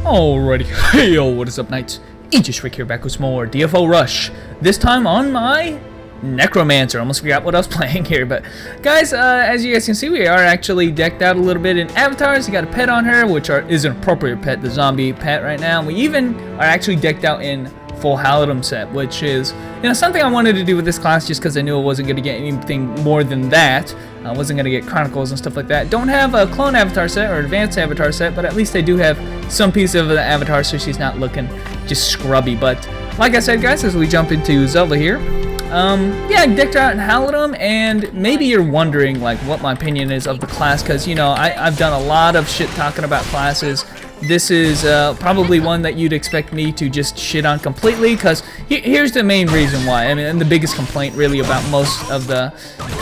Alrighty, hey yo, what is up, Knights? Aegis Rick here, back with some more DFO Rush. This time on my Necromancer. Almost forgot what I was playing here, but guys, as you guys can see, we are actually decked out a little bit in avatars. You got a pet on her, which is an appropriate pet, the zombie pet right now. And we even are actually decked out in full Halidom set, which is, you know, something I wanted to do with this class just because I knew I wasn't going to get anything more than that. I wasn't going to get Chronicles and stuff like that. Don't have a clone avatar set or advanced avatar set, but at least I do have some piece of the avatar, so she's not looking just scrubby. But like I said, guys, as we jump into Zelda here, yeah, I decked out in Halidom, and maybe you're wondering like what my opinion is of the class, because, you know, I've done a lot of shit talking about classes. This is probably one that you'd expect me to just shit on completely, because here's the main reason why. I mean, and the biggest complaint really about most of the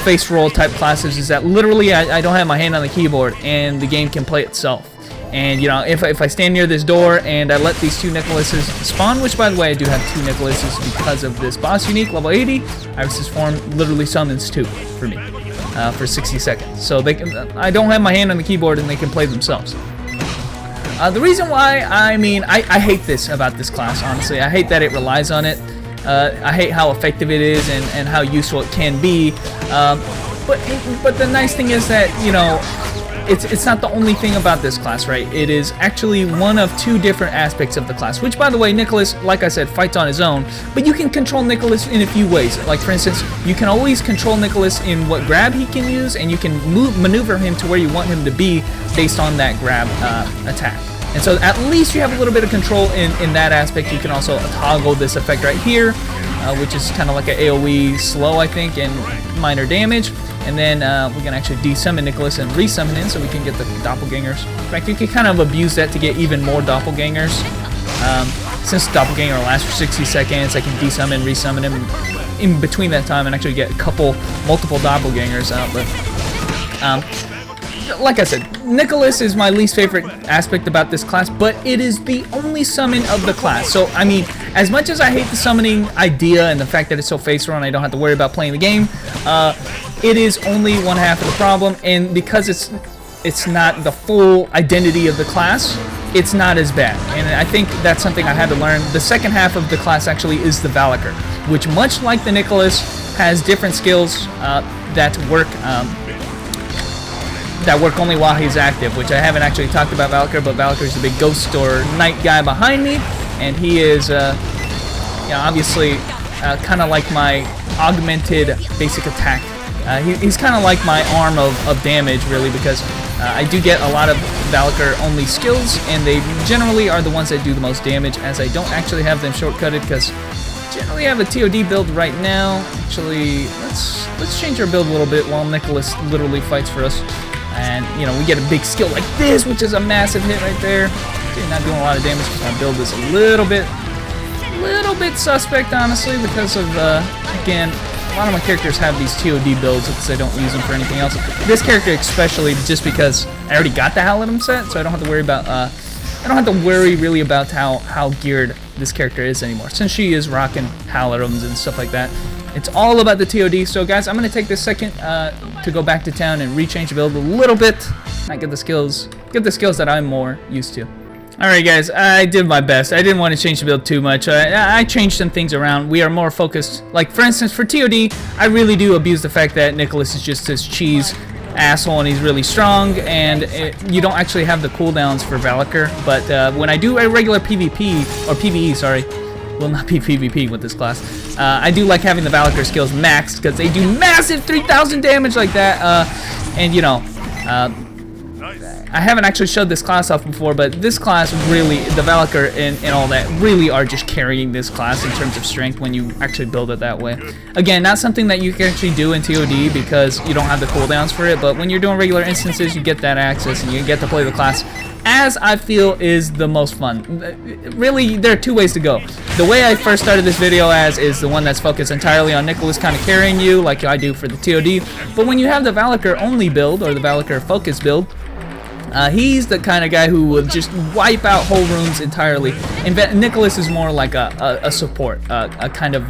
face roll type classes is that literally I don't have my hand on the keyboard and the game can play itself. And, you know, if I stand near this door and I let these two Nicholases spawn, which, by the way, I do have two Nicholases because of this boss unique, level 80, Iris's form literally summons two for me for 60 seconds. So they can, I don't have my hand on the keyboard and they can play themselves. The reason why, I mean, I hate this about this class, honestly. I hate that it relies on it. I hate how effective it is and how useful it can be. But the nice thing is that, you know, it's not the only thing about this class, right? It is actually one of two different aspects of the class, which, by the way, Nicholas, like I said, fights on his own, but you can control Nicholas in a few ways. Like, for instance, you can always control Nicholas in what grab he can use, and you can maneuver him to where you want him to be based on that grab attack. And so at least you have a little bit of control in that aspect. You can also toggle this effect right here, which is kind of like an AoE slow, I think, and minor damage. And then we can actually desummon Nicholas and resummon him so we can get the doppelgangers. In fact, you can kind of abuse that to get even more doppelgangers. Since the doppelganger lasts for 60 seconds, I can desummon, resummon him in between that time and actually get multiple doppelgangers out. But like I said, Nicholas is my least favorite aspect about this class, but it is the only summon of the class. So, I mean, as much as I hate the summoning idea and the fact that it's so face roll and I don't have to worry about playing the game, it is only one half of the problem, and because it's not the full identity of the class, it's not as bad. And I think that's something I had to learn. The second half of the class actually is the Valakar, which, much like the Nicholas, has different skills that work only while he's active, which I haven't actually talked about Valakar, but Valakar is the big ghost or knight guy behind me, and he is, you know, obviously kind of like my augmented basic attack. He's kind of like my arm of damage, really, because I do get a lot of Valakar only skills, and they generally are the ones that do the most damage, as I don't actually have them shortcutted, because generally I have a TOD build right now. Actually, let's change our build a little bit while Nicholas literally fights for us. And, you know, we get a big skill like this, which is a massive hit right there. Okay, not doing a lot of damage because my build is a little bit suspect, honestly, because of, again, a lot of my characters have these TOD builds because I don't use them for anything else. This character especially, just because I already got the Halidom set, so I don't have to worry about, really about how geared this character is anymore, since she is rocking Halidoms and stuff like that. It's all about the TOD. So, guys, I'm going to take this second to go back to town and rechange the build a little bit. Not get the skills that I'm more used to. Alright, guys, I did my best. I didn't want to change the build too much. I changed some things around. We are more focused. Like, for instance, for TOD, I really do abuse the fact that Nicholas is just this cheese asshole and he's really strong, and you don't actually have the cooldowns for Valakar. But when I do a regular PvP, or PvE, sorry, will not be PvP with this class, I do like having the Valakar skills maxed because they do massive 3,000 damage like that. And, you know, I haven't actually showed this class off before, but this class really, the Valakar and all that, really are just carrying this class in terms of strength when you actually build it that way. Again, not something that you can actually do in TOD because you don't have the cooldowns for it, but when you're doing regular instances, you get that access and you get to play the class as I feel is the most fun. Really, there are two ways to go. The way I first started this video as is the one that's focused entirely on Nicholas kind of carrying you, like I do for the TOD. But when you have the Valakar only build, or the Valakar focus build, he's the kind of guy who will just wipe out whole rooms entirely. And Nicholas is more like a support, a kind of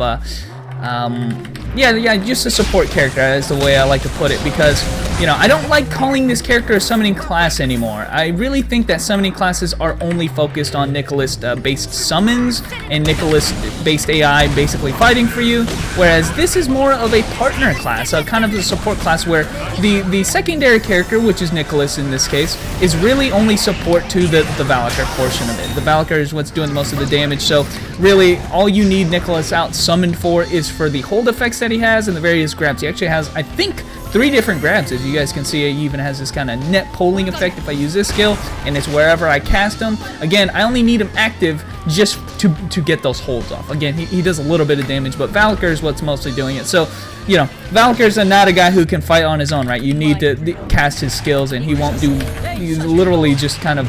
Yeah, just a support character is the way I like to put it, because, you know, I don't like calling this character a summoning class anymore. I really think that summoning classes are only focused on Nicholas-based summons and Nicholas-based AI basically fighting for you, whereas this is more of a partner class, kind of a support class where the secondary character, which is Nicholas in this case, is really only support to the Valakar portion of it. The Valakar is what's doing most of the damage, so really all you need Nicholas out summoned for is for the hold effects that he has and the various grabs. He actually has, I think, 3 different grabs. As you guys can see, he even has this kind of net pulling effect if I use this skill, and it's wherever I cast him. Again, I only need him active just to get those holds off. Again, he does a little bit of damage, but Valakar is what's mostly doing it. So, you know, Valakar's not a guy who can fight on his own, right? You need to cast his skills, and he won't do, you literally just kind of,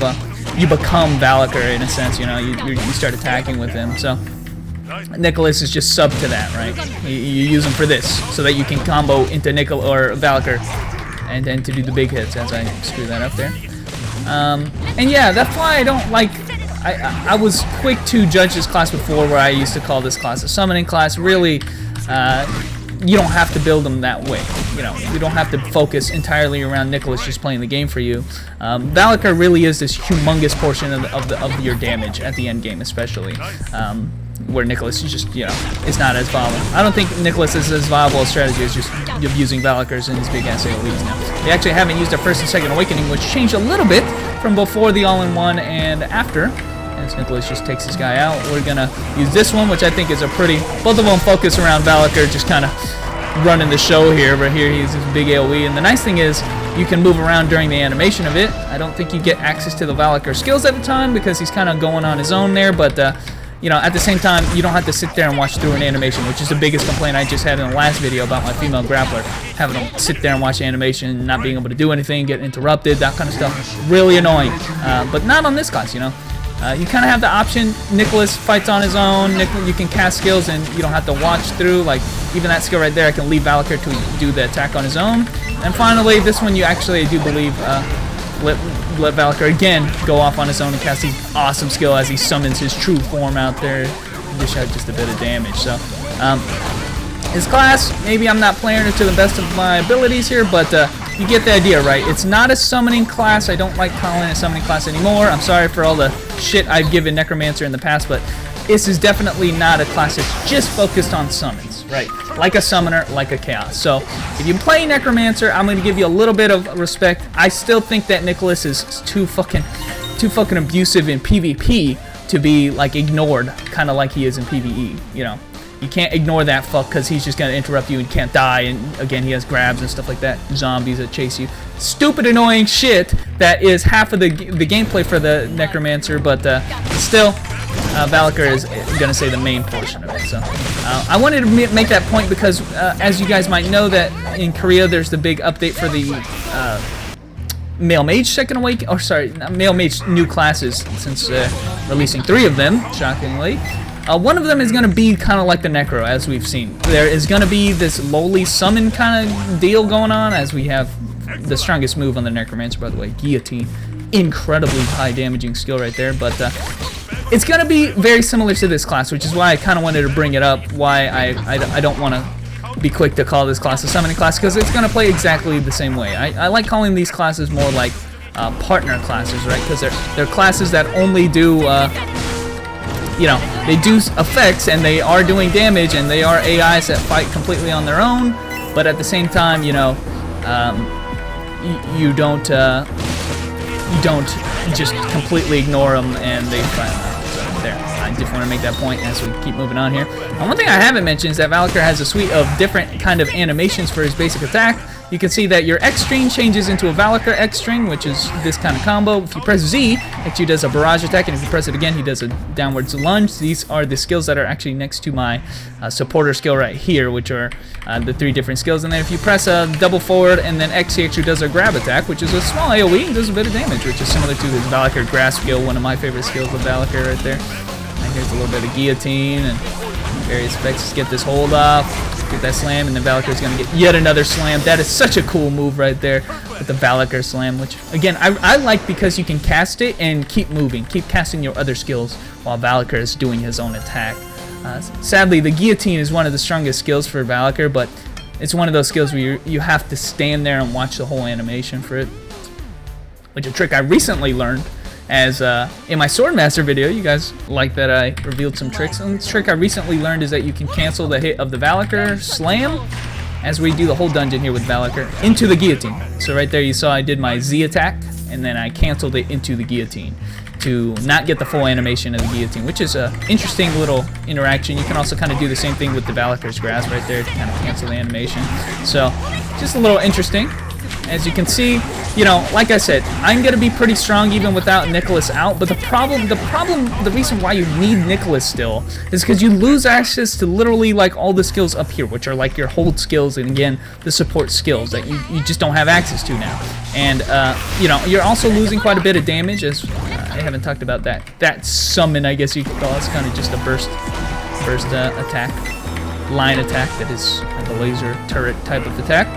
you become Valakar in a sense, you know, you start attacking with him. So Nicholas is just sub to that, right? You use him for this, so that you can combo into Valakar, and then to do the big hits, as I screw that up there. And yeah, that's why I don't like, I was quick to judge this class before, where I used to call this class a summoning class. Really, you don't have to build them that way. You know, you don't have to focus entirely around Nicholas just playing the game for you. Valakar really is this humongous portion of your damage at the end game, especially. Where Nicholas is just, you know, is not as viable. I don't think Nicholas is as viable a strategy as just using Valakars in his big ass AoEs now. They actually haven't used their first and second awakening, which changed a little bit from before the all-in-one and after. As Nicholas just takes this guy out, we're gonna use this one, which I think is a pretty, both of them focus around Valakar, just kind of running the show here, but here he has this big AoE, and the nice thing is you can move around during the animation of it. I don't think you get access to the Valakar skills at the time because he's kind of going on his own there, but you know, at the same time, you don't have to sit there and watch through an animation, which is the biggest complaint I just had in the last video about my female grappler. Having them sit there and watch animation, not being able to do anything, get interrupted, that kind of stuff. Really annoying. But not on this class, you know. You kind of have the option. Nicholas fights on his own. You can cast skills and you don't have to watch through. Like, even that skill right there, I can leave Valakar to do the attack on his own. And finally, this one you actually, I do believe, let Valakar again go off on his own and cast his awesome skill as he summons his true form out there, dish out just a bit of damage. So his class, maybe I'm not playing it to the best of my abilities here, but you get the idea, right? It's not a summoning class. I don't like calling it a summoning class anymore. I'm sorry for all the shit I've given Necromancer in the past, but this is definitely not a class that's just focused on summons, right? Like a summoner, like a chaos. So if you play Necromancer, I'm going to give you a little bit of respect. I still think that Nicholas is too fucking abusive in PvP to be like ignored, kind of like he is in PvE. You know, you can't ignore that fuck because he's just going to interrupt you and can't die. And again, he has grabs and stuff like that. Zombies that chase you. Stupid, annoying shit that is half of the gameplay for the Necromancer, but still. Valakar is going to say the main portion of it. So I wanted to make that point because, as you guys might know, that in Korea there's the big update for the Male Mage second awakening, or sorry, Male Mage new classes, since releasing 3 of them, shockingly. One of them is going to be kind of like the Necro, as we've seen. There is going to be this lowly summon kind of deal going on, as we have the strongest move on the Necromancer, by the way, Guillotine. Incredibly high damaging skill right there, but it's going to be very similar to this class, which is why I kind of wanted to bring it up, why I don't want to be quick to call this class a summoning class, because it's going to play exactly the same way. I like calling these classes more like partner classes, right? Because they're classes that only do, you know, they do effects and they are doing damage and they are AIs that fight completely on their own, but at the same time, you know, you don't just completely ignore them and they fight. So there, I just want to make that point as we keep moving on here. And one thing I haven't mentioned is that Valakar has a suite of different kind of animations for his basic attack. You can see that your X string changes into a Valakar X string, which is this kind of combo. If you press Z, X2 does a barrage attack, and if you press it again, he does a downwards lunge. These are the skills that are actually next to my supporter skill right here, which are the 3 different skills. And then if you press a double forward and then X, he actually does a grab attack, which is a small AoE and does a bit of damage, which is similar to his Valakar grasp skill, one of my favorite skills of Valakar right there. And here's a little bit of guillotine and various effects to get this hold off. Get that slam, and then Valakar is going to get yet another slam. That is such a cool move right there with the Valakar slam, which, again, I like because you can cast it and keep moving. Keep casting your other skills while Valakar is doing his own attack. Sadly, the guillotine is one of the strongest skills for Valkyr, but it's one of those skills where you have to stand there and watch the whole animation for it. Which a trick I recently learned, as in my Swordmaster video. You guys like that I revealed some tricks. And the trick I recently learned is that you can cancel the hit of the Valkyr slam, as we do the whole dungeon here with Valkyr, into the guillotine. So right there you saw I did my Z attack, and then I canceled it into the guillotine to not get the full animation of the guillotine, which is an interesting little interaction. You can also kind of do the same thing with the Valkyr's grasp right there to kind of cancel the animation. So just a little interesting. As you can see, you know, like I said, I'm gonna be pretty strong even without Nicholas out. But the reason why you need Nicholas still is because you lose access to literally like all the skills up here, which are like your hold skills and again the support skills that you just don't have access to now. And you know, you're also losing quite a bit of damage, as I haven't talked about that summon, I guess you could call it. It's kind of just a burst attack, line attack that is like a laser turret type of attack.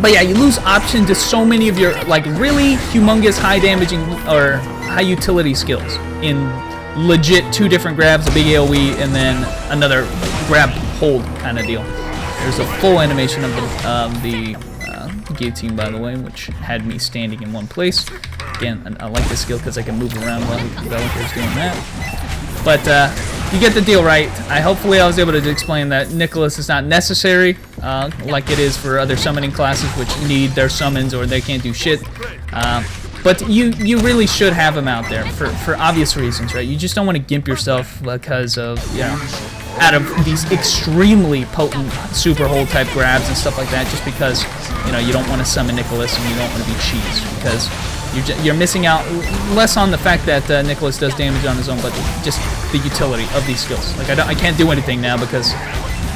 But yeah, you lose option to so many of your like really humongous high damaging or high utility skills in legit 2 different grabs, a big AoE and then another grab hold kind of deal. There's a full animation of the guillotine, by the way, which had me standing in one place. Again, I like this skill because I can move around while the developer's doing that. But you get the deal, right? Hopefully I was able to explain that Nicholas is not necessary, like it is for other summoning classes, which need their summons or they can't do shit. But you really should have him out there for obvious reasons, right? You just don't want to gimp yourself because of, you know, out of these extremely potent super hold type grabs and stuff like that, just because, you know, you don't want to summon Nicholas and you don't want to be cheesed, because you're missing out less on the fact that Nicholas does damage on his own, but just the utility of these skills. Like I can't do anything now because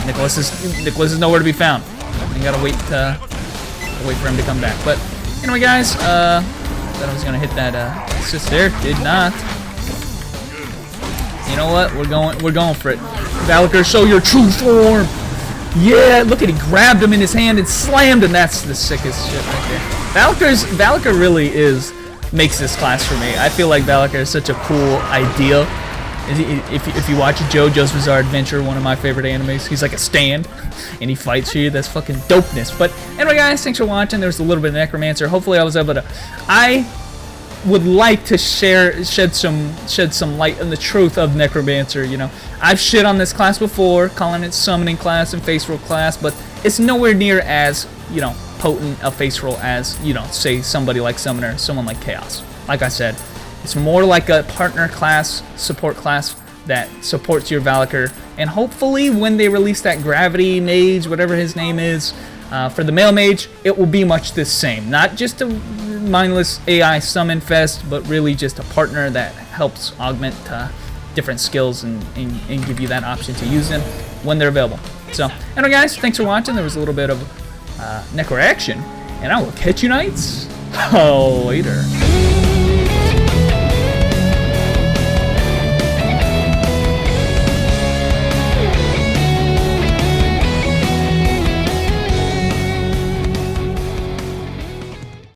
Nicholas is nowhere to be found. I gotta wait for him to come back. But anyway, guys, thought I was gonna hit that assist there. Did not. You know what? We're going for it. Valkyr, show your true form. Yeah, look at, he grabbed him in his hand and slammed, and that's the sickest shit right there. Valkyr really makes this class for me. I feel like Valkyr is such a cool idea. If you watch JoJo's Bizarre Adventure, one of my favorite animes, he's like a stand, and he fights for you. That's fucking dopeness. But anyway, guys, thanks for watching. There was a little bit of Necromancer. Hopefully I was able to... I would like to shed some light on the truth of Necromancer. You know, I've shit on this class before, calling it summoning class and face roll class, but it's nowhere near as, you know, potent a face roll as, you know, say somebody like Summoner, someone like Chaos. Like I said, it's more like a partner class, support class that supports your Valkyr, and hopefully when they release that Gravity Mage, whatever his name is, for the male mage, it will be much the same. Not just a mindless AI summon fest, but really just a partner that helps augment different skills and give you that option to use them when they're available. So, anyway, guys, thanks for watching. There was a little bit of Necro action, and I will catch you knights later.